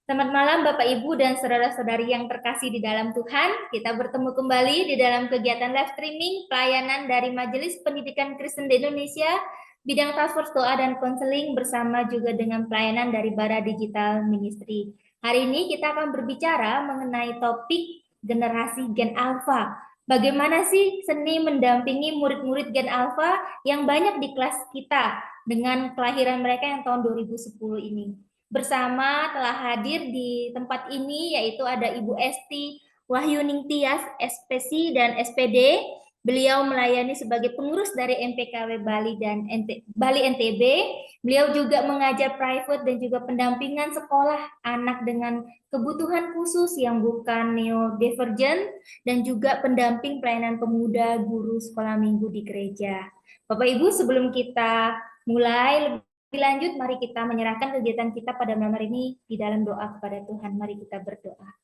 Selamat malam Bapak Ibu dan saudara-saudari yang terkasih di dalam Tuhan. Kita bertemu kembali di dalam kegiatan live streaming pelayanan dari Majelis Pendidikan Kristen di Indonesia, bidang task force doa dan konseling bersama juga dengan pelayanan dari Bara Digital Ministry. Hari ini kita akan berbicara mengenai topik generasi Gen Alpha. Bagaimana sih seni mendampingi murid-murid Gen Alpha yang banyak di kelas kita dengan kelahiran mereka yang tahun 2010 ini? Bersama telah hadir di tempat ini yaitu ada Ibu Esti Wahyuning Tias, SPC dan SPD. Beliau melayani sebagai pengurus dari MPKW Bali dan Bali NTB. Beliau juga mengajar private dan juga pendampingan sekolah anak dengan kebutuhan khusus yang bukan neurodivergent dan juga pendamping pelayanan pemuda guru sekolah minggu di gereja. Bapak Ibu, sebelum kita mulai lebih lanjut, mari kita menyerahkan kegiatan kita pada malam hari ini di dalam doa kepada Tuhan. Mari kita berdoa.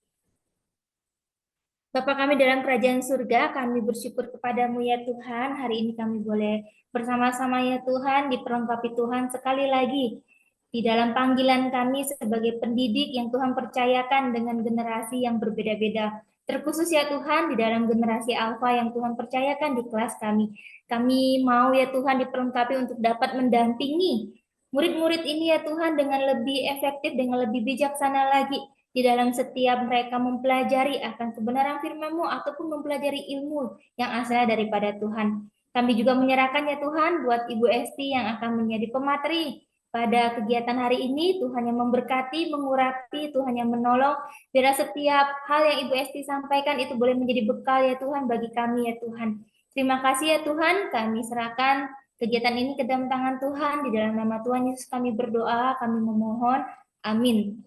Bapa kami dalam kerajaan surga, kami bersyukur kepadamu ya Tuhan. Hari ini kami boleh bersama-sama ya Tuhan, diperlengkapi Tuhan sekali lagi di dalam panggilan kami sebagai pendidik yang Tuhan percayakan dengan generasi yang berbeda-beda. Terkhusus ya Tuhan, di dalam generasi Alpha yang Tuhan percayakan di kelas kami. Kami mau ya Tuhan diperlengkapi untuk dapat mendampingi murid-murid ini ya Tuhan dengan lebih efektif, dengan lebih bijaksana lagi di dalam setiap mereka mempelajari akan kebenaran firman-Mu ataupun mempelajari ilmu yang asalnya daripada Tuhan. Kami juga menyerahkan ya Tuhan buat Ibu Esti yang akan menjadi pemateri pada kegiatan hari ini. Tuhan yang memberkati, mengurapi, Tuhan yang menolong. Biar setiap hal yang Ibu Esti sampaikan itu boleh menjadi bekal ya Tuhan bagi kami ya Tuhan. Terima kasih ya Tuhan, kami serahkan kegiatan ini ke dalam tangan Tuhan. Di dalam nama Tuhan Yesus kami berdoa, kami memohon. Amin.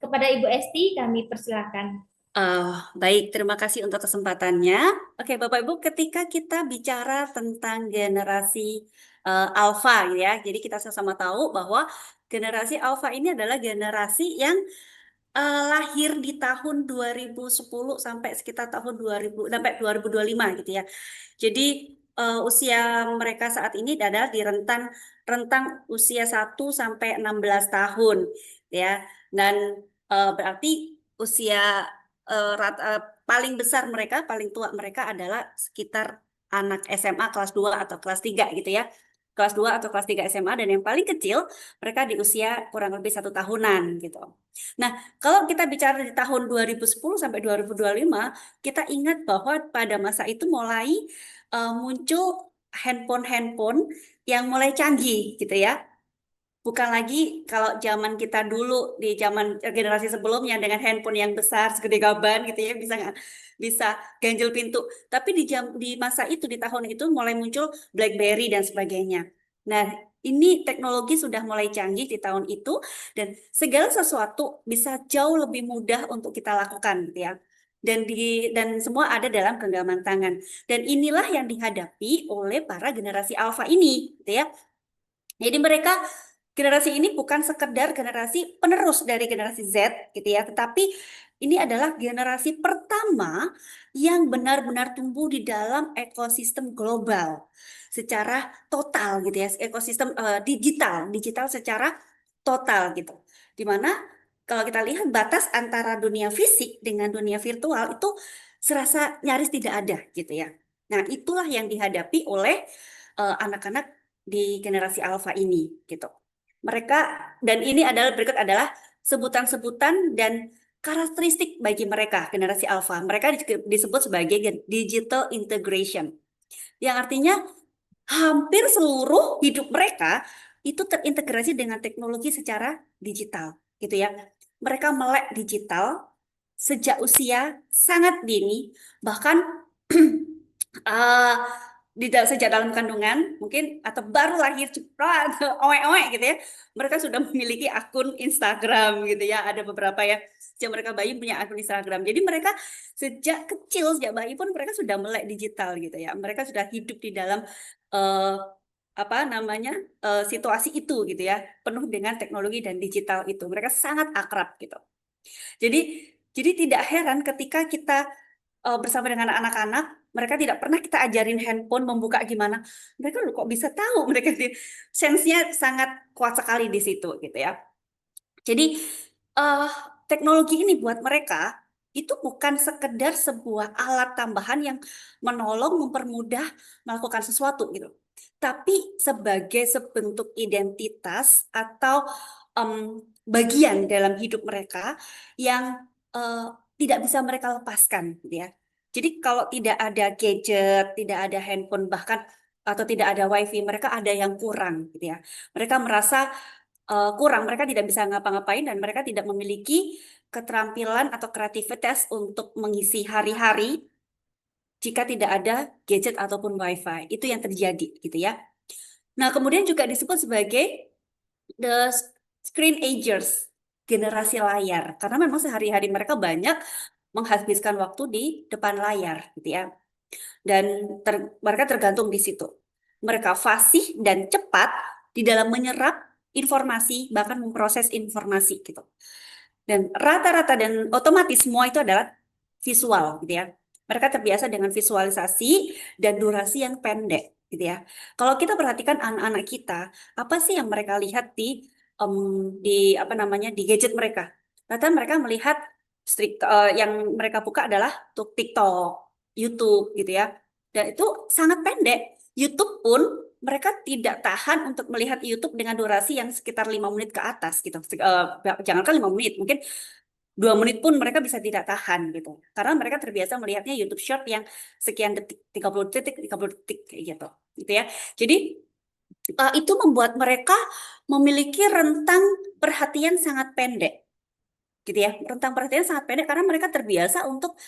Kepada Ibu Esti kami persilakan. Baik, terima kasih untuk kesempatannya. Oke, Bapak Ibu, ketika kita bicara tentang generasi Alpha, ya, jadi kita sama-sama tahu bahwa generasi Alpha ini adalah generasi yang lahir di tahun 2010 sampai sekitar tahun 2000 sampai 2025 gitu ya. Jadi usia mereka saat ini adalah di rentang usia 1 sampai 16 tahun ya. Dan berarti usia paling besar mereka, paling tua mereka adalah sekitar anak SMA kelas 2 atau kelas 3 gitu ya. Kelas 2 atau kelas 3 SMA, dan yang paling kecil mereka di usia kurang lebih 1 tahunan gitu. Nah, kalau kita bicara di tahun 2010 sampai 2025, kita ingat bahwa pada masa itu mulai muncul handphone-handphone yang mulai canggih gitu ya. Bukan lagi kalau zaman kita dulu, di zaman generasi sebelumnya dengan handphone yang besar segede gaban gitu ya, bisa ganjil pintu. Tapi di masa itu, di tahun itu mulai muncul BlackBerry dan sebagainya. Nah, ini teknologi sudah mulai canggih di tahun itu, dan segala sesuatu bisa jauh lebih mudah untuk kita lakukan gitu ya. Dan semua ada dalam genggaman tangan. Dan inilah yang dihadapi oleh para generasi alfa ini gitu ya. Jadi generasi ini bukan sekedar generasi penerus dari generasi Z gitu ya, tetapi ini adalah generasi pertama yang benar-benar tumbuh di dalam ekosistem global secara total gitu ya, ekosistem digital secara total gitu. Dimana kalau kita lihat batas antara dunia fisik dengan dunia virtual itu serasa nyaris tidak ada gitu ya. Nah, itulah yang dihadapi oleh anak-anak di generasi alfa ini gitu. Mereka, dan ini berikut adalah sebutan-sebutan dan karakteristik bagi mereka generasi alfa. Mereka disebut sebagai digital integration, yang artinya hampir seluruh hidup mereka itu terintegrasi dengan teknologi secara digital gitu ya. Mereka melek digital sejak usia sangat dini, bahkan sejak dalam kandungan mungkin, atau baru lahir cepat oek-oek gitu ya, mereka sudah memiliki akun Instagram gitu ya. Ada beberapa ya, sejak mereka bayi punya akun Instagram. Jadi mereka sejak kecil, sejak bayi pun mereka sudah melek digital gitu ya. Mereka sudah hidup di dalam eh, apa namanya situasi itu gitu ya, penuh dengan teknologi dan digital itu. Mereka sangat akrab gitu. Jadi jadi tidak heran ketika kita bersama dengan anak-anak, mereka tidak pernah kita ajarin handphone membuka gimana. Mereka loh kok bisa tahu, mereka sense-nya sangat kuat sekali di situ gitu ya. Jadi teknologi ini buat mereka itu bukan sekedar sebuah alat tambahan yang menolong, mempermudah melakukan sesuatu gitu. Tapi sebagai sebentuk identitas atau bagian dalam hidup mereka yang tidak bisa mereka lepaskan gitu ya. Jadi kalau tidak ada gadget, tidak ada handphone bahkan atau tidak ada wifi, mereka ada yang kurang gitu ya. Mereka merasa kurang, mereka tidak bisa ngapa-ngapain dan mereka tidak memiliki keterampilan atau kreativitas untuk mengisi hari-hari jika tidak ada gadget ataupun wifi. Itu yang terjadi gitu ya. Nah, kemudian juga disebut sebagai the screen agers, generasi layar. Karena memang sehari-hari mereka banyak menghabiskan waktu di depan layar gitu ya. Dan mereka tergantung di situ. Mereka fasih dan cepat di dalam menyerap informasi, bahkan memproses informasi gitu. Dan rata-rata dan otomatis semua itu adalah visual gitu ya. Mereka terbiasa dengan visualisasi dan durasi yang pendek gitu ya. Kalau kita perhatikan anak-anak kita, apa sih yang mereka lihat di apa namanya di gadget mereka? Rata mereka melihat yang mereka buka adalah TikTok, YouTube gitu ya. Dan itu sangat pendek. YouTube pun mereka tidak tahan untuk melihat YouTube dengan durasi yang sekitar 5 menit ke atas gitu. Jangankan 5 menit, mungkin 2 menit pun mereka bisa tidak tahan gitu. Karena mereka terbiasa melihatnya YouTube Short yang sekian detik, 30 detik kayak gitu. Gitu ya. Jadi itu membuat mereka memiliki rentang perhatian sangat pendek. Gitu ya. Rentang perhatian sangat pendek karena mereka terbiasa untuk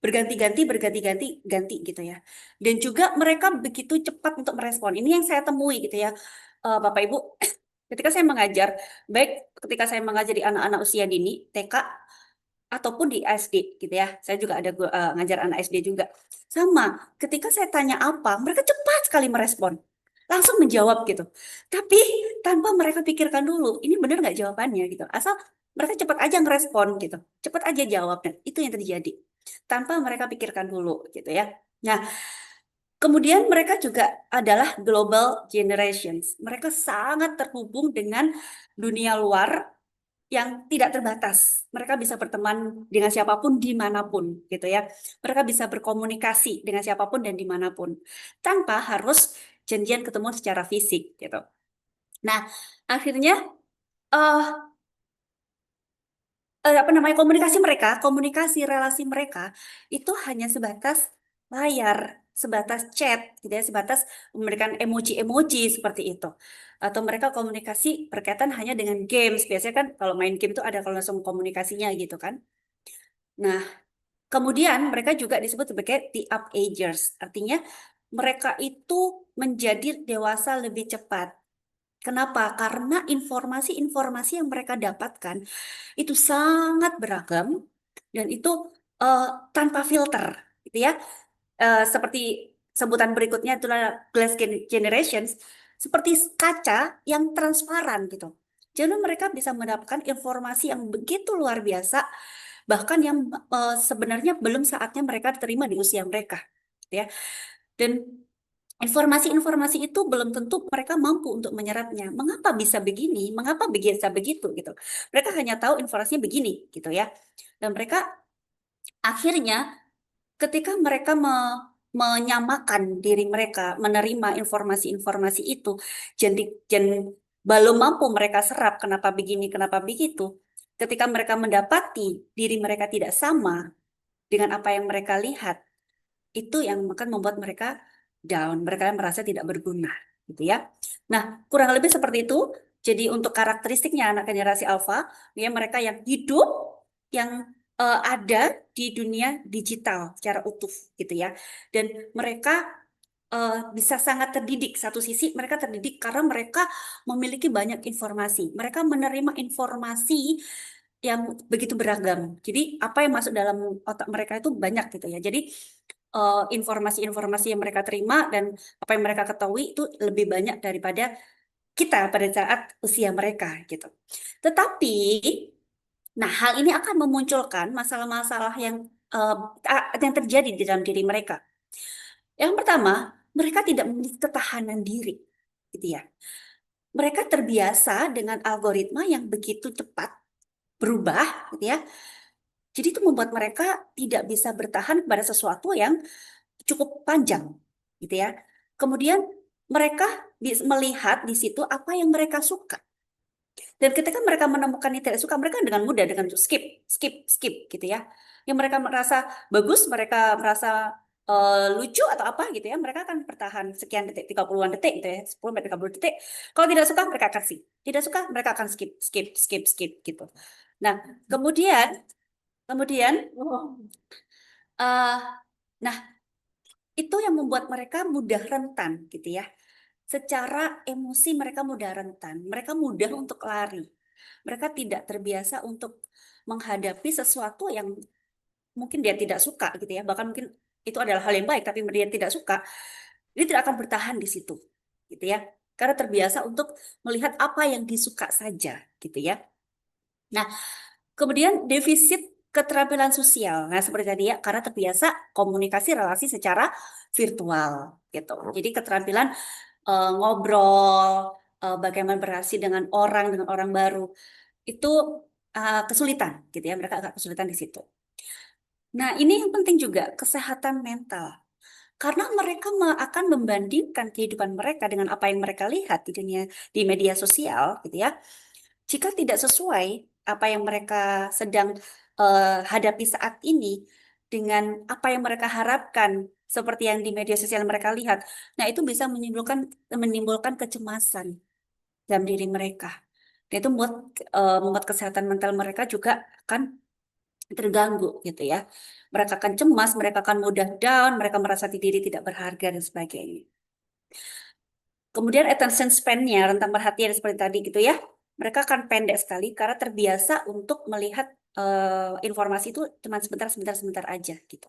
berganti-ganti gitu ya. Dan juga mereka begitu cepat untuk merespon. Ini yang saya temui gitu ya. Bapak Ibu, ketika saya mengajar, baik ketika saya mengajar di anak-anak usia dini, TK ataupun di SD gitu ya. Saya juga ada ngajar anak SD juga. Sama, ketika saya tanya apa, mereka cepat sekali merespon. Langsung menjawab gitu. Tapi tanpa mereka pikirkan dulu, ini benar nggak jawabannya gitu. Asal mereka cepat aja ngerespon gitu. Cepat aja jawab. Dan itu yang terjadi. Tanpa mereka pikirkan dulu gitu ya. Nah, kemudian mereka juga adalah global generations. Mereka sangat terhubung dengan dunia luar yang tidak terbatas. Mereka bisa berteman dengan siapapun dimanapun, gitu ya. Mereka bisa berkomunikasi dengan siapapun dan dimanapun, tanpa harus janjian ketemu secara fisik, gitu. Nah, akhirnya eh apa namanya komunikasi relasi mereka itu hanya sebatas layar, sebatas chat, gitu ya, sebatas memberikan emoji-emoji seperti itu. Atau mereka komunikasi berkaitan hanya dengan games. Biasanya kan kalau main game itu ada kalau langsung komunikasinya gitu kan. Nah, kemudian mereka juga disebut sebagai the up agers. Artinya mereka itu menjadi dewasa lebih cepat. Kenapa? Karena informasi-informasi yang mereka dapatkan itu sangat beragam dan itu eh, tanpa filter, gitu ya. Seperti sebutan berikutnya itulah glass generations, seperti kaca yang transparan gitu. Jadi mereka bisa mendapatkan informasi yang begitu luar biasa, bahkan yang sebenarnya belum saatnya mereka terima di usia mereka, gitu ya. Dan informasi-informasi itu belum tentu mereka mampu untuk menyerapnya. Mengapa bisa begini? Mengapa bisa begitu gitu? Mereka hanya tahu informasinya begini gitu ya. Dan mereka akhirnya ketika mereka menyamakan diri mereka menerima informasi-informasi itu, jadi belum mampu mereka serap kenapa begini, kenapa begitu. Ketika mereka mendapati diri mereka tidak sama dengan apa yang mereka lihat, itu yang akan membuat mereka down, mereka merasa tidak berguna, gitu ya. Nah, kurang lebih seperti itu. Jadi untuk karakteristiknya anak generasi alfa, ya mereka yang hidup, yang ada di dunia digital secara utuh, gitu ya. Dan mereka bisa sangat terdidik. Satu sisi mereka terdidik karena mereka memiliki banyak informasi. Mereka menerima informasi yang begitu beragam. Jadi apa yang masuk dalam otak mereka itu banyak gitu ya. Jadi informasi-informasi yang mereka terima dan apa yang mereka ketahui itu lebih banyak daripada kita pada saat usia mereka gitu. Tetapi, nah hal ini akan memunculkan masalah-masalah yang terjadi di dalam diri mereka. Yang pertama, mereka tidak memiliki ketahanan diri, gitu ya. Mereka terbiasa dengan algoritma yang begitu cepat berubah, gitu ya. Jadi itu membuat mereka tidak bisa bertahan pada sesuatu yang cukup panjang, gitu ya. Kemudian mereka melihat di situ apa yang mereka suka. Dan ketika mereka menemukan yang tidak suka, mereka dengan mudah dengan skip, skip, skip, gitu ya. Yang mereka merasa bagus, mereka merasa lucu atau apa gitu ya, mereka akan bertahan sekian detik, 30-an detik gitu ya, 10 sampai 30 detik. Kalau tidak suka, mereka akan skip. Tidak suka, mereka akan skip, skip, skip, skip gitu. Nah, kemudian, kemudian, eh nah itu yang membuat mereka mudah rentan gitu ya. Secara emosi mereka mudah rentan, mereka mudah untuk lari. Mereka tidak terbiasa untuk menghadapi sesuatu yang mungkin dia tidak suka gitu ya. Bahkan mungkin itu adalah hal yang baik, tapi dia tidak suka, dia tidak akan bertahan di situ gitu ya. Karena terbiasa untuk melihat apa yang disuka saja gitu ya. Nah, kemudian defisit keterampilan sosial. Nah, seperti tadi ya, karena terbiasa komunikasi relasi secara virtual gitu. Jadi keterampilan ngobrol, bagaimana berinteraksi dengan orang baru, itu kesulitan gitu ya, mereka agak kesulitan di situ. Nah, ini yang penting juga, kesehatan mental. Karena mereka akan membandingkan kehidupan mereka dengan apa yang mereka lihat di dunia, di media sosial gitu ya. Jika tidak sesuai apa yang mereka sedang hadapi saat ini dengan apa yang mereka harapkan seperti yang di media sosial mereka lihat, nah itu bisa menimbulkan kecemasan dalam diri mereka. Dan itu membuat kesehatan mental mereka juga akan terganggu gitu ya. Mereka akan cemas, mereka akan mudah down, mereka merasa diri tidak berharga dan sebagainya. Kemudian attention span-nya, rentang perhatian seperti tadi gitu ya. Mereka akan pendek sekali karena terbiasa untuk melihat informasi itu cuma sebentar aja gitu.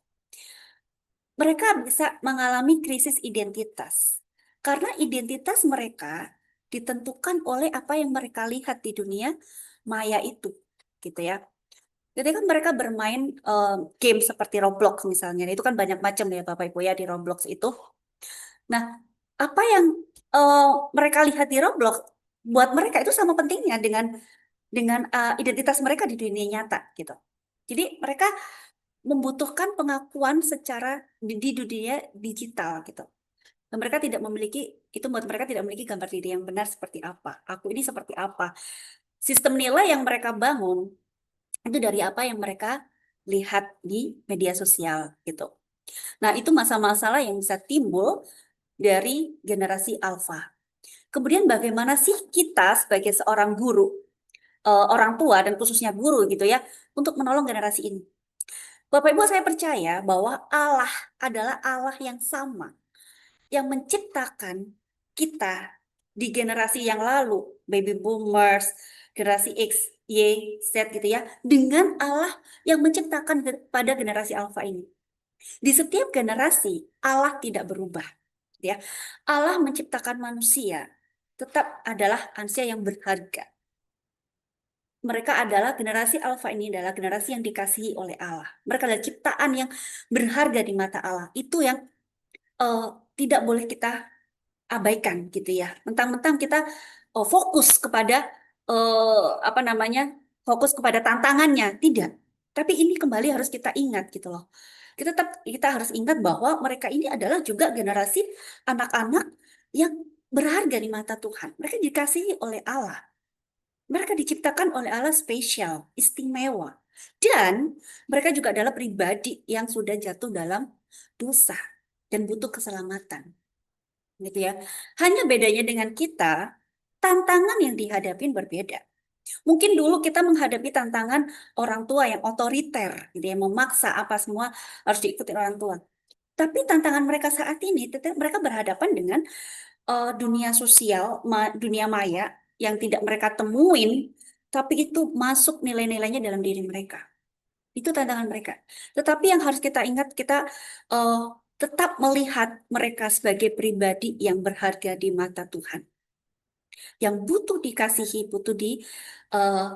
Mereka bisa mengalami krisis identitas karena identitas mereka ditentukan oleh apa yang mereka lihat di dunia maya itu, gitu ya. Jadi kan mereka bermain game seperti Roblox misalnya, itu kan banyak macam ya Bapak Ibu ya di Roblox itu. Nah, apa yang eh, mereka lihat di Roblox buat mereka itu sama pentingnya dengan identitas mereka di dunia nyata gitu. Jadi mereka membutuhkan pengakuan secara di dunia digital gitu. Dan mereka tidak memiliki itu buat mereka tidak memiliki gambar diri yang benar seperti apa. Aku ini seperti apa. Sistem nilai yang mereka bangun itu dari apa yang mereka lihat di media sosial gitu. Nah, itu masalah-masalah yang bisa timbul dari generasi alfa. Kemudian bagaimana sih kita sebagai seorang guru, orang tua dan khususnya guru gitu ya, untuk menolong generasi ini? Bapak Ibu, saya percaya bahwa Allah adalah Allah yang sama, yang menciptakan kita di generasi yang lalu, baby boomers, generasi X, Y, Z gitu ya, dengan Allah yang menciptakan pada generasi alfa ini. Di setiap generasi, Allah tidak berubah. Ya, Allah menciptakan manusia tetap adalah manusia yang berharga. Mereka adalah generasi alfa ini adalah generasi yang dikasihi oleh Allah. Mereka adalah ciptaan yang berharga di mata Allah. Itu yang eh, tidak boleh kita abaikan gitu ya. Mentang-mentang kita fokus kepada apa namanya? Fokus kepada tantangannya, tidak. Tapi ini kembali harus kita ingat gitu loh. Kita harus ingat bahwa mereka ini adalah juga generasi anak-anak yang berharga di mata Tuhan. Mereka dikasihi oleh Allah. Mereka diciptakan oleh Allah spesial, istimewa. Dan mereka juga adalah pribadi yang sudah jatuh dalam dosa dan butuh keselamatan. Gitu ya. Hanya bedanya dengan kita, tantangan yang dihadapin berbeda. Mungkin dulu kita menghadapi tantangan orang tua yang otoriter, gitu ya, memaksa apa semua harus diikuti orang tua. Tapi tantangan mereka saat ini, mereka berhadapan dengan dunia sosial, dunia maya yang tidak mereka temuin, tapi itu masuk nilai-nilainya dalam diri mereka. Itu tantangan mereka. Tetapi yang harus kita ingat, kita eh, tetap melihat mereka sebagai pribadi yang berharga di mata Tuhan, yang butuh dikasihi, butuh eh,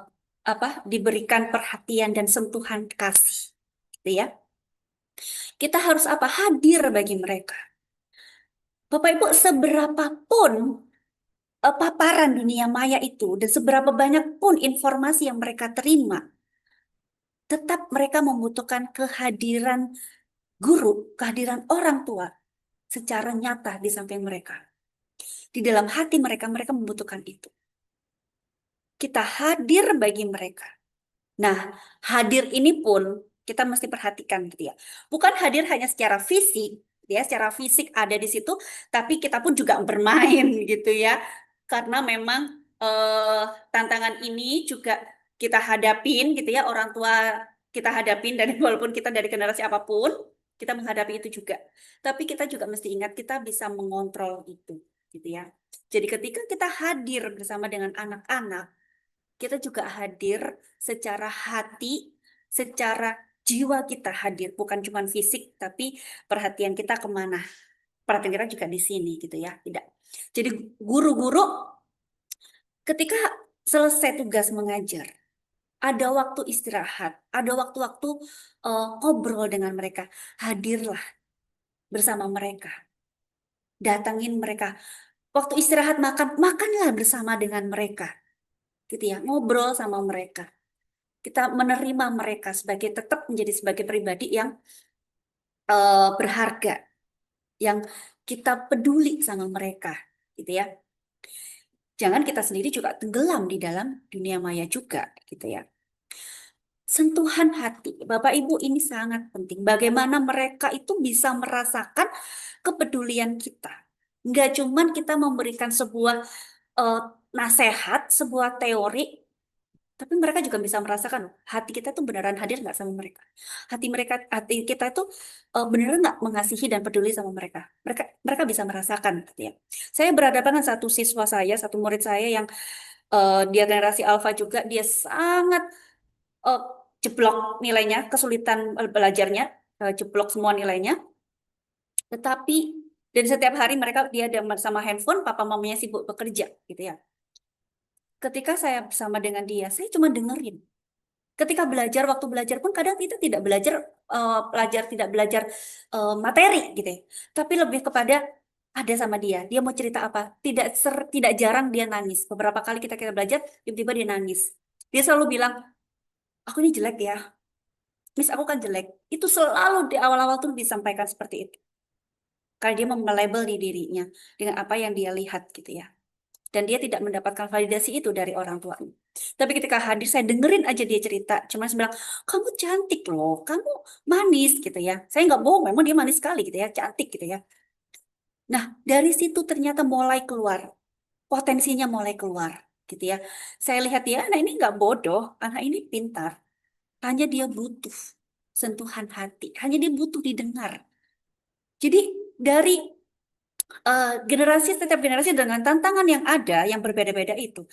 diberikan perhatian dan sentuhan kasih, gitu ya. Kita harus apa? Hadir bagi mereka. Bapak Ibu, seberapapun paparan dunia maya itu dan seberapa banyak pun informasi yang mereka terima, tetap mereka membutuhkan kehadiran guru, kehadiran orang tua secara nyata di samping mereka. Di dalam hati mereka, mereka membutuhkan itu. Kita hadir bagi mereka. Nah, hadir ini pun kita mesti perhatikan gitu ya. Bukan hadir hanya secara fisik, ya, secara fisik ada di situ, tapi kita pun juga bermain gitu ya. Karena memang eh, tantangan ini juga kita hadapin gitu ya, orang tua kita hadapin dan walaupun kita dari generasi apapun, kita menghadapi itu juga. Tapi kita juga mesti ingat kita bisa mengontrol itu gitu ya. Jadi ketika kita hadir bersama dengan anak-anak, kita juga hadir secara hati, secara jiwa kita hadir, bukan cuma fisik, tapi perhatian kita kemana? Perhatian kita juga di sini gitu ya, tidak. Jadi guru-guru ketika selesai tugas mengajar, ada waktu istirahat, ada waktu-waktu ngobrol dengan mereka, hadirlah bersama mereka, datangin mereka. Waktu istirahat makan, makanlah bersama dengan mereka, gitu ya, ngobrol sama mereka. Kita menerima mereka sebagai tetap menjadi sebagai pribadi yang berharga, yang kita peduli sama mereka, gitu ya. Jangan kita sendiri juga tenggelam di dalam dunia maya juga, gitu ya. Sentuhan hati, Bapak Ibu ini sangat penting. Bagaimana mereka itu bisa merasakan kepedulian kita. Nggak cuman kita memberikan sebuah eh, nasihat, sebuah teori, tapi mereka juga bisa merasakan loh, hati kita tuh beneran hadir nggak sama mereka. Hati kita itu beneran nggak mengasihi dan peduli sama mereka. Mereka bisa merasakan, gitu ya. Saya berhadapan dengan satu siswa saya, satu murid saya yang dia generasi alfa juga, dia sangat eh, jeblok nilainya, kesulitan belajarnya, jeblok semua nilainya. Tetapi dan setiap hari dia ada sama handphone, papa mamanya sibuk bekerja, gitu ya. Ketika saya bersama dengan dia, saya cuma dengerin. Ketika belajar, waktu belajar pun kadang kita tidak belajar tidak belajar materi gitu ya. Tapi lebih kepada ada sama dia. Dia mau cerita apa? Tidak jarang dia nangis. Beberapa kali kita belajar, tiba-tiba dia nangis. Dia selalu bilang, aku ini jelek ya. Miss, aku kan jelek. Itu selalu di awal-awal tuh disampaikan seperti itu. Karena dia melabel di dirinya dengan apa yang dia lihat gitu ya. Dan dia tidak mendapatkan validasi itu dari orang tuanya. Tapi ketika hadir, saya dengerin aja dia cerita. Cuma saya bilang, kamu cantik loh, kamu manis gitu ya. Saya nggak bohong, memang dia manis sekali gitu ya, cantik gitu ya. Nah, dari situ ternyata mulai keluar, potensinya mulai keluar gitu ya. Saya lihat dia, anak ini nggak bodoh, anak ini pintar. Hanya dia butuh sentuhan hati, hanya dia butuh didengar. Jadi dari setiap generasi dengan tantangan yang ada, yang berbeda-beda itu,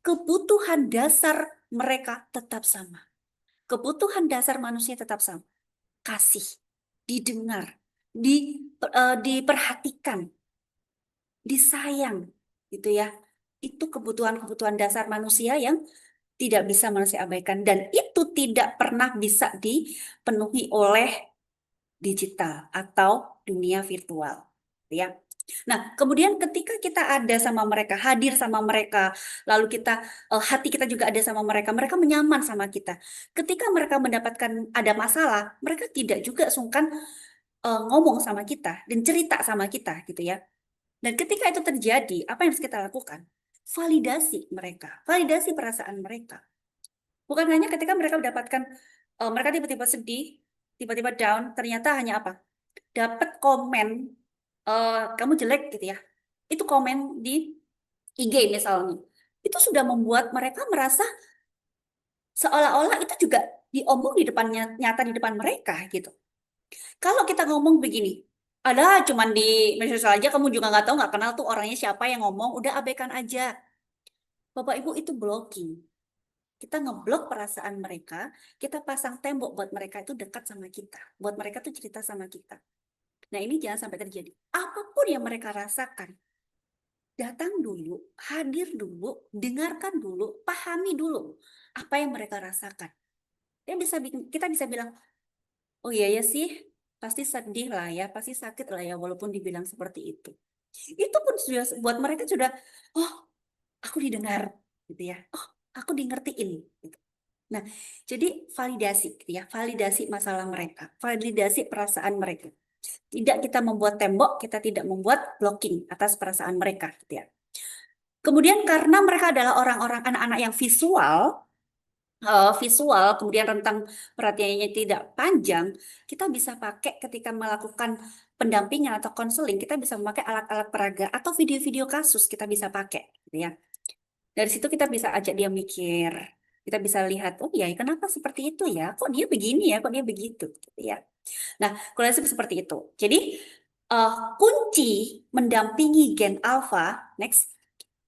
kebutuhan dasar mereka tetap sama. Kebutuhan dasar manusia tetap sama. Kasih, didengar, diperhatikan, disayang, gitu ya. Itu kebutuhan-kebutuhan dasar manusia yang tidak bisa manusia abaikan dan itu tidak pernah bisa dipenuhi oleh digital atau dunia virtual, ya. Nah, kemudian ketika kita ada sama mereka, hadir sama mereka, lalu hati kita juga ada sama mereka, mereka menyaman sama kita. Ketika mereka mendapatkan ada masalah, mereka tidak juga sungkan ngomong sama kita dan cerita sama kita, gitu ya. Dan ketika itu terjadi, apa yang harus kita lakukan? Validasi mereka, validasi perasaan mereka. Bukan hanya ketika mereka mendapatkan, mereka tiba-tiba sedih, tiba-tiba down, ternyata hanya apa? Dapat komen, kamu jelek gitu ya. Itu komen di IG misalnya. Itu sudah membuat mereka merasa seolah-olah itu juga diomong di depannya, nyata di depan mereka gitu. Kalau kita ngomong begini, ada cuman di media sosial aja, kamu juga nggak tahu, nggak kenal tuh orangnya siapa yang ngomong, udah abaikan aja. Bapak Ibu itu blocking. Kita ngeblok perasaan mereka, kita pasang tembok buat mereka itu dekat sama kita, buat mereka tuh cerita sama kita. Nah ini jangan sampai terjadi. Apapun yang mereka rasakan, datang dulu, hadir dulu, dengarkan dulu, pahami dulu apa yang mereka rasakan. Kita bisa bilang, oh iya ya sih, pasti sedih lah ya, pasti sakit lah ya, walaupun dibilang seperti itu. Itu pun sudah buat mereka sudah, oh aku didengar, gitu ya. Oh, aku di ngertiin. Gitu. Nah, jadi validasi, gitu ya, validasi masalah mereka, validasi perasaan mereka. Tidak kita membuat tembok, kita tidak membuat blocking atas perasaan mereka, gitu ya. Kemudian karena mereka adalah orang-orang anak-anak yang visual, kemudian rentang perhatiannya tidak panjang, kita bisa pakai ketika melakukan pendampingan atau konseling, kita bisa memakai alat-alat peraga atau video-video kasus kita bisa pakai, gitu ya. Dari situ kita bisa ajak dia mikir, kita bisa lihat, oh ya, kenapa seperti itu ya? Kok dia begini ya? Kok dia begitu? Gitu ya. Nah, konsep seperti itu. Jadi kunci mendampingi gen alpha, next,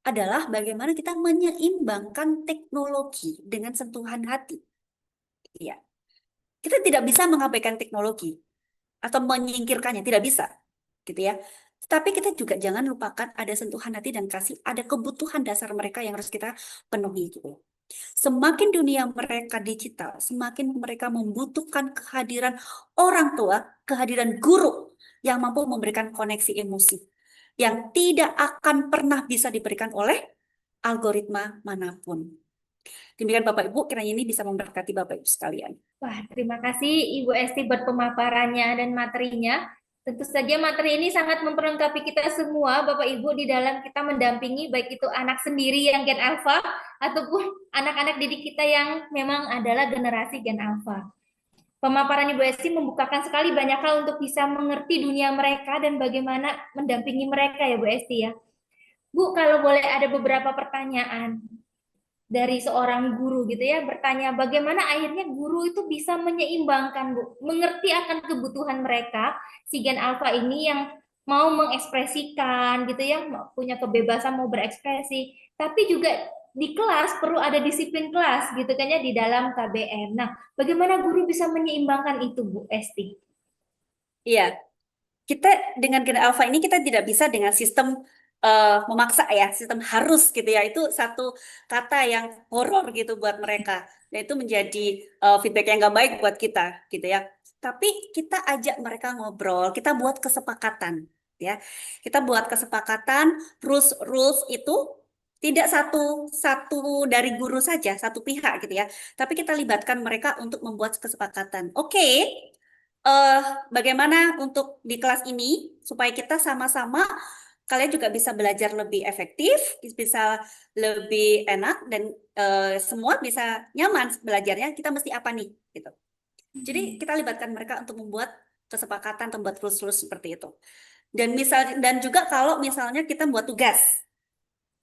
adalah bagaimana kita menyeimbangkan teknologi dengan sentuhan hati. Ya, kita tidak bisa mengabaikan teknologi atau menyingkirkannya, tidak bisa, gitu ya. Tapi kita juga jangan lupakan ada sentuhan hati dan kasih, ada kebutuhan dasar mereka yang harus kita penuhi, gitu. Semakin dunia mereka digital, semakin mereka membutuhkan kehadiran orang tua, kehadiran guru yang mampu memberikan koneksi emosi yang tidak akan pernah bisa diberikan oleh algoritma manapun. Demikian Bapak Ibu, kiranya ini bisa memberkati Bapak Ibu sekalian. Wah, terima kasih Ibu Esti buat pemaparannya dan materinya. Tentu saja materi ini sangat memperlengkapi kita semua, Bapak Ibu, di dalam kita mendampingi baik itu anak sendiri yang Gen Alpha ataupun anak-anak didik kita yang memang adalah generasi Gen Alpha. Pemaparan Ibu Esti membukakan sekali banyak hal untuk bisa mengerti dunia mereka dan bagaimana mendampingi mereka ya Bu Esti ya. Bu, kalau boleh ada beberapa pertanyaan dari seorang guru gitu ya, bertanya bagaimana akhirnya guru itu bisa menyeimbangkan, Bu, mengerti akan kebutuhan mereka, si Gen Alpha ini yang mau mengekspresikan gitu ya, punya kebebasan mau berekspresi, tapi juga di kelas perlu ada disiplin kelas gitu kan ya di dalam KBM. Nah, bagaimana guru bisa menyeimbangkan itu, Bu Esti? Iya, kita dengan gen alpha ini kita tidak bisa dengan sistem memaksa ya, sistem harus gitu ya. Itu satu kata yang horor gitu buat mereka. Dan itu menjadi feedback yang nggak baik buat kita gitu ya. Tapi kita ajak mereka ngobrol, kita buat kesepakatan ya. Kita buat kesepakatan, rules itu tidak satu satu dari guru saja, satu pihak gitu ya. Tapi kita libatkan mereka untuk membuat kesepakatan. Oke, eh bagaimana untuk di kelas ini supaya kita sama-sama kalian juga bisa belajar lebih efektif, bisa lebih enak dan semua bisa nyaman belajarnya. Kita mesti apa nih gitu. Jadi kita libatkan mereka untuk membuat kesepakatan, membuat rules-rules seperti itu. Dan juga kalau misalnya kita buat tugas,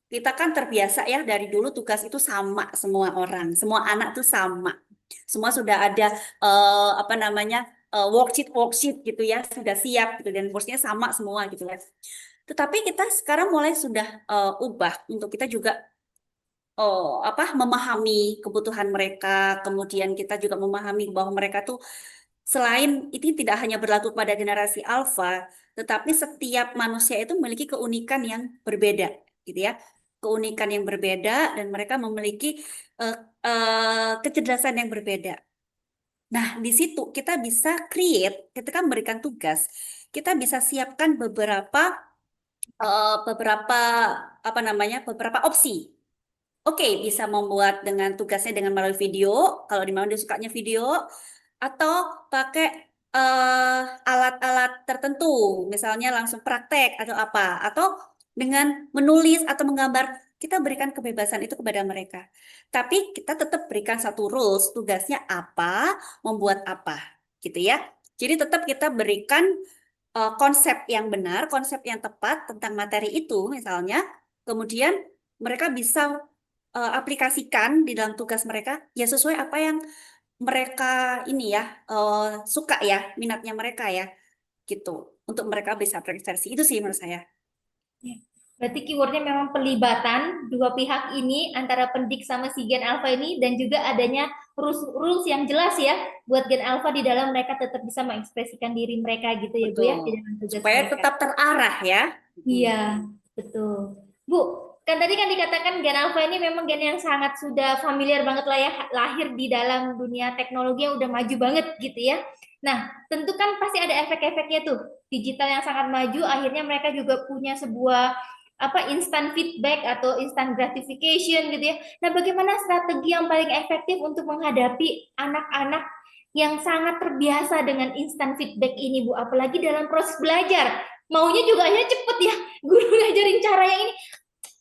kita kan terbiasa ya dari dulu tugas itu sama semua orang, semua anak tuh sama. Semua sudah ada apa namanya worksheet gitu ya, sudah siap gitu dan bosnya sama semua gitu ya. Tetapi kita sekarang mulai sudah ubah untuk kita juga apa memahami kebutuhan mereka, kemudian kita juga memahami bahwa mereka tuh selain itu tidak hanya berlaku pada generasi alfa, tetapi setiap manusia itu memiliki keunikan yang berbeda, gitu ya. Keunikan yang berbeda dan mereka memiliki eh, kecerdasan yang berbeda. Nah, di situ kita bisa create, ketika memberikan tugas, kita bisa siapkan beberapa apa namanya, beberapa opsi. Oke, bisa membuat dengan tugasnya dengan melalui video, kalau di mana dia sukanya video, atau pakai alat-alat tertentu, misalnya langsung praktek atau apa, atau dengan menulis atau menggambar, kita berikan kebebasan itu kepada mereka. Tapi kita tetap berikan satu rules, tugasnya apa, membuat apa, gitu ya. Jadi tetap kita berikan konsep yang benar, konsep yang tepat tentang materi itu, misalnya, kemudian mereka bisa aplikasikan di dalam tugas mereka ya sesuai apa yang mereka ini ya suka ya, minatnya mereka ya, gitu. Untuk mereka bisa berekspresi itu sih menurut saya. Ya. Berarti keywordnya memang pelibatan dua pihak ini antara pendidik sama si Gen Alpha ini dan juga adanya rules yang jelas ya buat Gen Alpha di dalam mereka tetap bisa mengekspresikan diri mereka gitu ya Bu ya di Betul. dalam tugas Supaya mereka. tetap terarah ya. Iya, betul. Bu, kan tadi kan dikatakan Gen Alpha ini memang gen yang sangat sudah familiar banget lah ya, lahir di dalam dunia teknologi yang udah maju banget gitu ya. Nah, tentu kan pasti ada efek-efeknya tuh. Digital yang sangat maju, akhirnya mereka juga punya sebuah instant feedback atau instant gratification gitu ya. Nah, bagaimana strategi yang paling efektif untuk menghadapi anak-anak yang sangat terbiasa dengan instant feedback ini, Bu? Apalagi dalam proses belajar. Maunya juga akhirnya cepet ya. Guru ngajarin cara yang ini,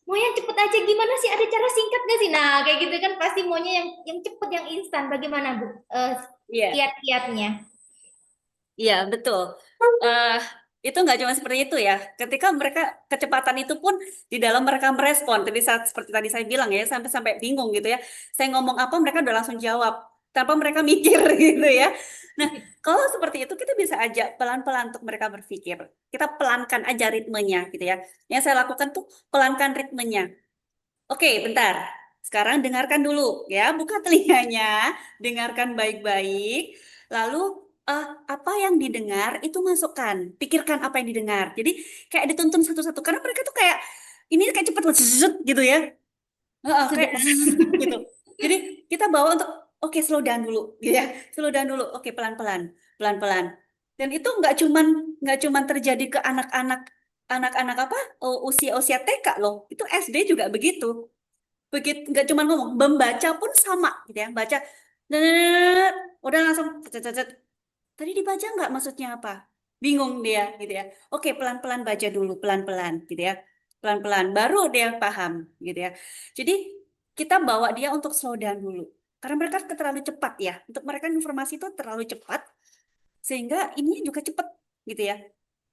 mau yang cepet aja, gimana sih, ada cara singkat gak sih? Nah, kayak gitu kan pasti maunya yang cepet, yang instan. Bagaimana, Bu? Iya, Kiat-kiatnya. iya betul. Eh itu nggak cuma seperti itu ya. Ketika mereka kecepatan itu pun di dalam mereka merespon. Tadi saat seperti tadi saya bilang ya, sampai bingung gitu ya. Saya ngomong apa mereka udah langsung jawab tanpa mereka mikir gitu ya. Nah, kalau seperti itu kita bisa ajak pelan-pelan untuk mereka berpikir. Kita pelankan aja ritmenya gitu ya. Yang saya lakukan tuh pelankan ritmenya. Oke, bentar. Sekarang dengarkan dulu ya, buka telinganya, dengarkan baik-baik. Lalu apa yang didengar itu masukkan, pikirkan apa yang didengar. Jadi kayak dituntun satu-satu karena mereka tuh kayak ini kayak cepet zzzz, gitu ya. Heeh, Sudah. kayak zzzz, gitu. Jadi kita bawa untuk oke slow down dulu, gitu ya. Slow down dulu. Oke, pelan-pelan, pelan-pelan. Dan itu nggak cuman terjadi ke anak-anak apa usia-usia TK loh. Itu SD juga begitu begitu nggak cuma ngomong membaca pun sama gitu ya baca "Net", udah langsung cet, cet, cet. Tadi dibaca nggak maksudnya apa bingung dia gitu ya oke pelan-pelan baca dulu pelan-pelan gitu ya pelan-pelan baru dia paham gitu ya jadi kita bawa dia untuk slow down dulu karena mereka terlalu cepat ya untuk mereka informasi itu terlalu cepat sehingga ini juga cepat gitu ya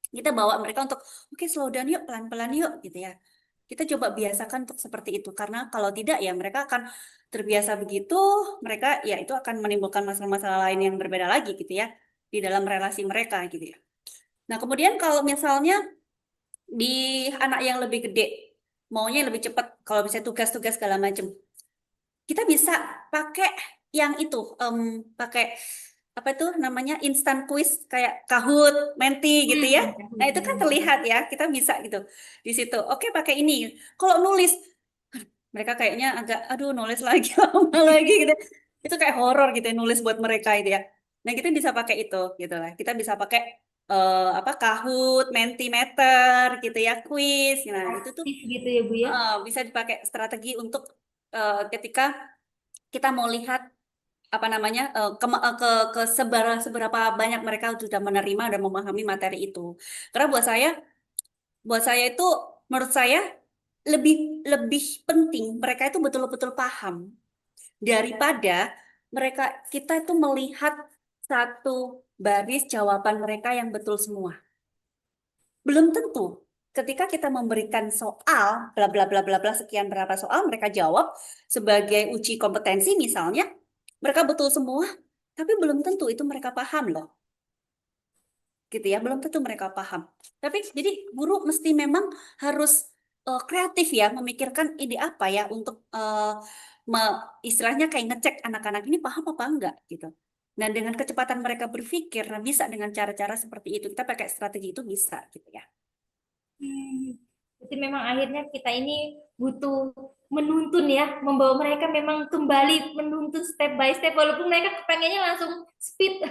kita bawa mereka untuk oke slow down yuk pelan-pelan yuk gitu ya kita coba biasakan untuk seperti itu karena kalau tidak ya mereka akan terbiasa begitu mereka ya itu akan menimbulkan masalah-masalah lain yang berbeda lagi gitu ya di dalam relasi mereka gitu ya. Nah kemudian kalau misalnya di anak yang lebih gede maunya lebih cepat kalau bisa tugas-tugas segala macam kita bisa pakai yang itu pakai apa itu namanya instant quiz kayak Kahoot, Menti gitu ya. Nah, itu kan terlihat ya, kita bisa gitu di situ. Oke, pakai ini. Kalau nulis mereka kayaknya agak aduh nulis lagi lama lagi gitu. Itu kayak horor gitu ya nulis buat mereka itu ya. Nah, kita bisa pakai itu gitu lah. Kita bisa pakai apa Kahoot, Mentimeter gitu ya, quiz. Nah, itu tuh Aktif gitu ya, Bu ya. bisa dipakai strategi untuk ketika kita mau lihat apa namanya ke seberapa banyak mereka sudah menerima dan memahami materi itu. Karena buat saya itu menurut saya lebih lebih penting mereka itu betul-betul paham daripada kita itu melihat satu baris jawaban mereka yang betul semua. Belum tentu ketika kita memberikan soal bla bla bla bla bla sekian berapa soal mereka jawab sebagai uji kompetensi misalnya mereka betul semua tapi belum tentu itu mereka paham loh gitu ya belum tentu mereka paham tapi jadi guru mesti memang harus kreatif ya memikirkan ide apa ya untuk istilahnya kayak ngecek anak-anak ini paham apa enggak gitu dan dengan kecepatan mereka berpikir nah bisa dengan cara-cara seperti itu kita pakai strategi itu bisa gitu ya. Jadi memang akhirnya kita ini butuh menuntun ya, membawa mereka memang kembali menuntun step by step, walaupun mereka pengennya langsung speed,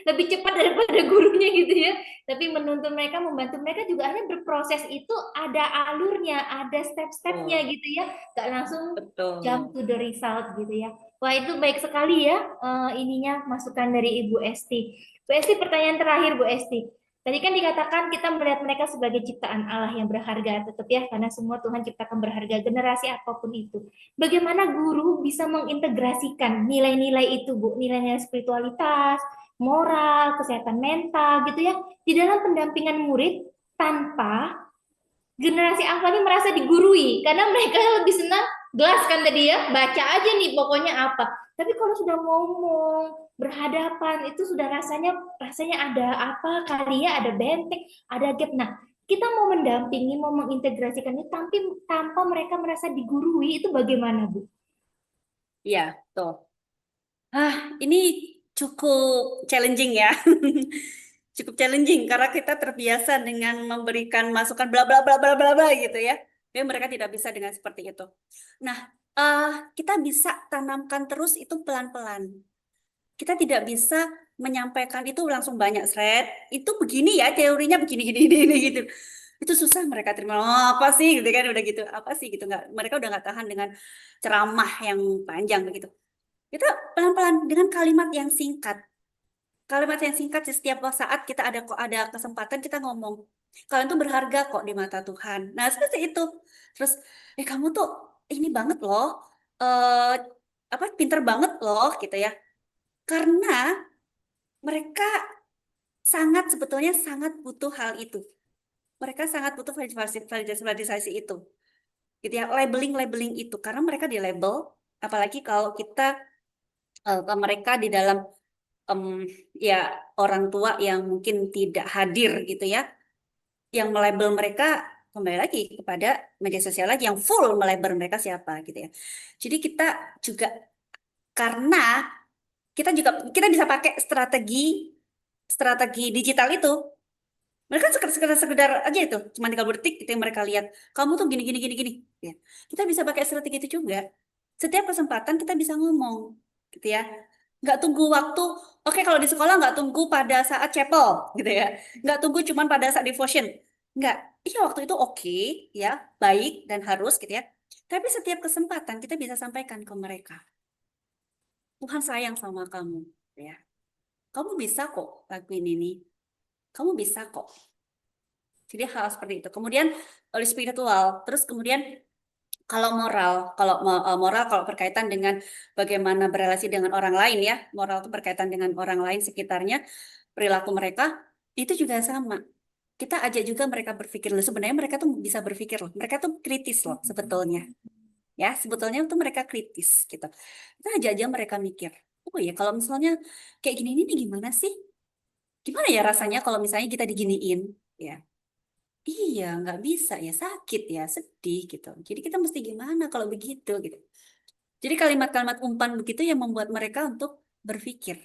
lebih cepat daripada gurunya gitu ya. Tapi menuntun mereka, membantu mereka juga akhirnya berproses itu ada alurnya, ada step-stepnya gitu ya, gak langsung jump Betul. to the result gitu ya. Wah itu baik sekali ya, ininya masukan dari Ibu Esti. Bu Esti, pertanyaan terakhir Bu Esti. Tadi kan dikatakan kita melihat mereka sebagai ciptaan Allah yang berharga, tetap ya, karena semua Tuhan ciptakan berharga, generasi apapun itu. Bagaimana guru bisa mengintegrasikan nilai-nilai itu, Bu? Nilai-nilai spiritualitas, moral, kesehatan mental, gitu ya, di dalam pendampingan murid tanpa generasi alfa ini merasa digurui karena mereka lebih senang gelas kan tadi ya baca aja nih pokoknya apa tapi kalau sudah ngomong berhadapan itu sudah rasanya ada apa kali ya ada benteng ada gap nah kita mau mendampingi mau mengintegrasikan itu tanpa mereka merasa digurui itu bagaimana Bu? Iya, tuh. Ini cukup challenging ya. Cukup challenging karena kita terbiasa dengan memberikan masukan bla bla bla bla bla bla gitu ya. Tapi mereka tidak bisa dengan seperti itu. Nah, kita bisa tanamkan terus itu pelan-pelan. Kita tidak bisa menyampaikan itu langsung banyak thread. Itu begini ya teorinya begini gini gini gitu. Itu susah mereka terima. Oh, apa sih gitu kan, udah gitu. Apa sih gitu, nggak, mereka udah nggak tahan dengan ceramah yang panjang begitu. Kita pelan-pelan dengan kalimat yang singkat. Kalimat yang singkat setiap saat kita ada kesempatan kita ngomong. Kalian tuh berharga kok di mata Tuhan. Nah, seperti itu. Terus, kamu tuh ini banget loh. eh apa pinter banget loh gitu ya. Karena mereka sebetulnya sangat butuh hal itu. Mereka sangat butuh validasi itu. Gitu ya, labeling itu karena mereka di label, apalagi kalau kita ke mereka di dalam em, ya orang tua yang mungkin tidak hadir gitu ya, yang melabel mereka kembali lagi kepada media sosial lagi yang full melabel mereka siapa gitu ya. Jadi kita juga karena kita bisa pakai strategi strategi digital itu. Mereka sekedar aja itu, cuma 30 detik gitu yang mereka lihat. Kamu tuh gini, gini, gini, gini. Ya. Kita bisa pakai strategi itu juga. Setiap kesempatan kita bisa ngomong, gitu ya. Nggak tunggu waktu, oke kalau di sekolah nggak tunggu pada saat chapel, gitu ya. Nggak tunggu cuma pada saat devotion. Nggak, iya waktu itu oke, ya, baik dan harus, gitu ya. Tapi setiap kesempatan kita bisa sampaikan ke mereka. Tuhan sayang sama kamu, ya. Kamu bisa kok lakuin ini. Kamu bisa kok. Jadi hal seperti itu. Kemudian oleh spiritual, terus kemudian kalau moral kalau berkaitan dengan bagaimana berrelasi dengan orang lain ya, moral itu berkaitan dengan orang lain sekitarnya, perilaku mereka itu juga sama. Kita ajak juga mereka berpikir loh. Sebenarnya mereka tuh bisa berpikir loh. Mereka tuh kritis loh sebetulnya. Ya, sebetulnya tuh mereka kritis gitu. Kita ajak aja mereka mikir. Oh ya, kalau misalnya kayak gini ini gimana sih? Gimana ya rasanya kalau misalnya kita diginiin? Ya, iya, nggak bisa ya, sakit ya, sedih gitu. Jadi kita mesti gimana kalau begitu gitu. Jadi kalimat-kalimat umpan begitu yang membuat mereka untuk berpikir,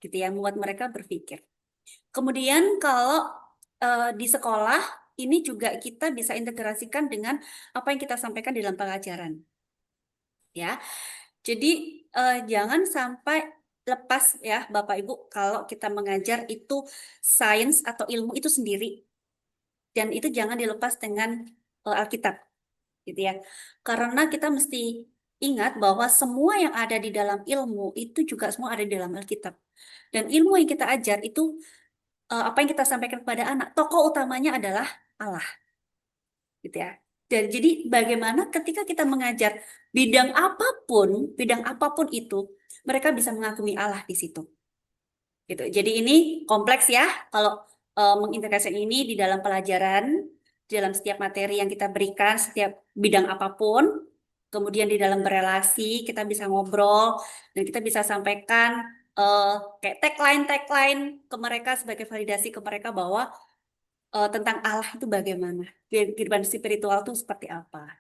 gitu ya, membuat mereka berpikir. Kemudian kalau di sekolah ini juga kita bisa integrasikan dengan apa yang kita sampaikan di dalam pelajaran, ya. Jadi jangan sampai lepas ya, Bapak Ibu, kalau kita mengajar itu sains atau ilmu itu sendiri, dan itu jangan dilepas dengan Alkitab. Gitu ya. Karena kita mesti ingat bahwa semua yang ada di dalam ilmu itu juga semua ada di dalam Alkitab. Dan ilmu yang kita ajar itu apa yang kita sampaikan kepada anak, tokoh utamanya adalah Allah, gitu ya. Dan jadi bagaimana ketika kita mengajar bidang apapun itu, mereka bisa mengagumi Allah di situ. Gitu. Jadi ini kompleks ya kalau mengintegrasikan ini di dalam pelajaran, di dalam setiap materi yang kita berikan, setiap bidang apapun. Kemudian di dalam berelasi kita bisa ngobrol dan kita bisa sampaikan eh, kayak tagline ke mereka sebagai validasi ke mereka bahwa tentang Allah itu bagaimana, kehidupan spiritual itu seperti apa.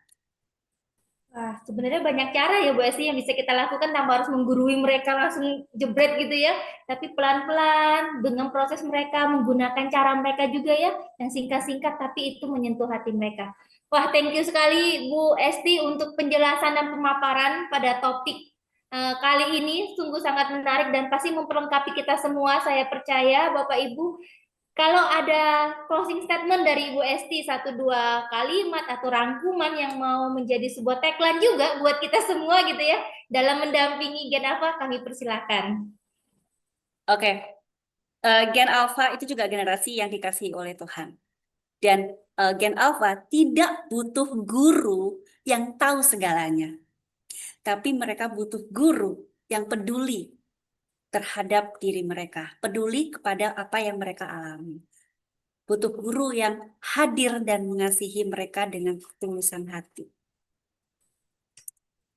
Wah, sebenarnya banyak cara ya Bu Esti yang bisa kita lakukan tanpa harus menggurui mereka langsung jebret gitu ya. Tapi pelan-pelan dengan proses mereka menggunakan cara mereka juga ya, yang singkat-singkat tapi itu menyentuh hati mereka. Wah, thank you sekali Bu Esti untuk penjelasan dan pemaparan pada topik kali ini sungguh sangat menarik dan pasti memperlengkapi kita semua. Saya percaya Bapak Ibu kalau ada closing statement dari Ibu Esti, satu dua kalimat atau rangkuman yang mau menjadi sebuah tagline juga buat kita semua gitu ya, dalam mendampingi Gen Alpha, kami persilahkan. Oke, Gen Alpha itu juga generasi yang dikasihi oleh Tuhan. Dan Gen Alpha tidak butuh guru yang tahu segalanya. Tapi mereka butuh guru yang peduli terhadap diri mereka, peduli kepada apa yang mereka alami. Butuh guru yang hadir dan mengasihi mereka dengan ketulusan hati.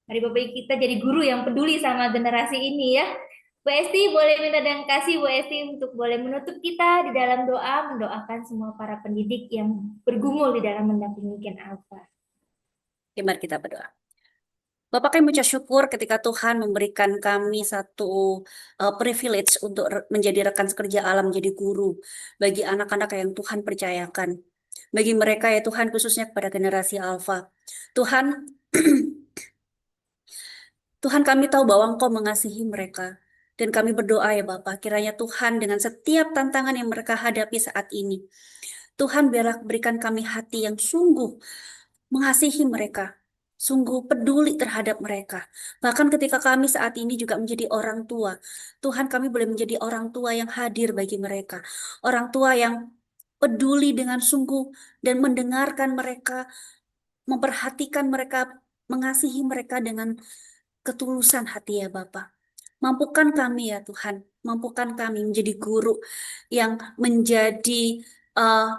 Mari Bapak Ibu kita jadi guru yang peduli sama generasi ini ya. Bu Esti boleh minta dan kasih Bu Esti untuk boleh menutup kita di dalam doa, mendoakan semua para pendidik yang bergumul di dalam mendampingi Gen Alpha. Mari kita berdoa. Bapak kami mengucap syukur ketika Tuhan memberikan kami satu privilege untuk menjadi rekan sekerja alam, menjadi guru bagi anak-anak yang Tuhan percayakan. Bagi mereka ya Tuhan, khususnya kepada generasi Alpha. Tuhan, Tuhan kami tahu bahwa Engkau mengasihi mereka. Dan kami berdoa ya Bapak, kiranya Tuhan dengan setiap tantangan yang mereka hadapi saat ini, Tuhan biarlah berikan kami hati yang sungguh mengasihi mereka, sungguh peduli terhadap mereka. Bahkan ketika kami saat ini juga menjadi orang tua, Tuhan kami boleh menjadi orang tua yang hadir bagi mereka. Orang tua yang peduli dengan sungguh dan mendengarkan mereka, memperhatikan mereka, mengasihi mereka dengan ketulusan hati ya Bapa. Mampukan kami ya Tuhan, mampukan kami menjadi guru yang menjadi eh,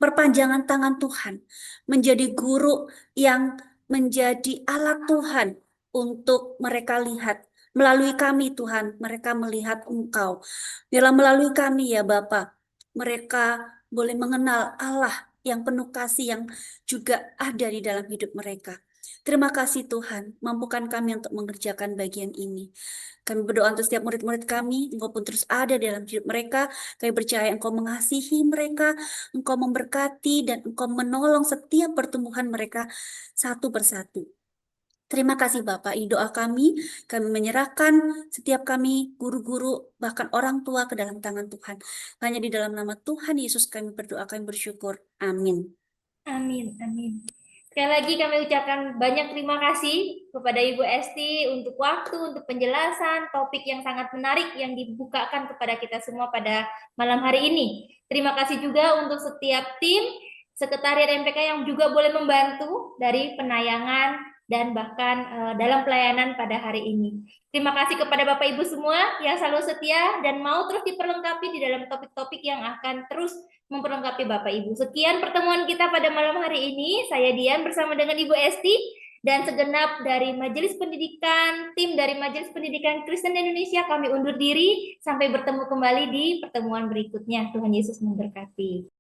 perpanjangan tangan Tuhan, menjadi guru yang menjadi alat Tuhan untuk mereka lihat. Melalui kami Tuhan, mereka melihat Engkau. Biarlah melalui kami ya Bapa, mereka boleh mengenal Allah yang penuh kasih yang juga ada di dalam hidup mereka. Terima kasih Tuhan, mampukan kami untuk mengerjakan bagian ini. Kami berdoa untuk setiap murid-murid kami, Engkau pun terus ada dalam hidup mereka. Kami percaya Engkau mengasihi mereka, Engkau memberkati, dan Engkau menolong setiap pertumbuhan mereka satu persatu. Terima kasih Bapak, ini doa kami menyerahkan setiap kami, guru-guru, bahkan orang tua ke dalam tangan Tuhan. Hanya di dalam nama Tuhan Yesus kami berdoa, kami bersyukur. Amin. Amin, amin. Sekali lagi kami ucapkan banyak terima kasih kepada Ibu Esti untuk waktu, untuk penjelasan topik yang sangat menarik yang dibukakan kepada kita semua pada malam hari ini. Terima kasih juga untuk setiap tim Sekretariat MPK yang juga boleh membantu dari penayangan dan bahkan dalam pelayanan pada hari ini. Terima kasih kepada Bapak Ibu semua yang selalu setia dan mau terus diperlengkapi di dalam topik-topik yang akan terus memperlengkapi Bapak Ibu. Sekian pertemuan kita pada malam hari ini. Saya Dian bersama dengan Ibu Esti dan segenap dari Majelis Pendidikan, tim dari Majelis Pendidikan Kristen Indonesia, kami undur diri. Sampai bertemu kembali di pertemuan berikutnya. Tuhan Yesus memberkati.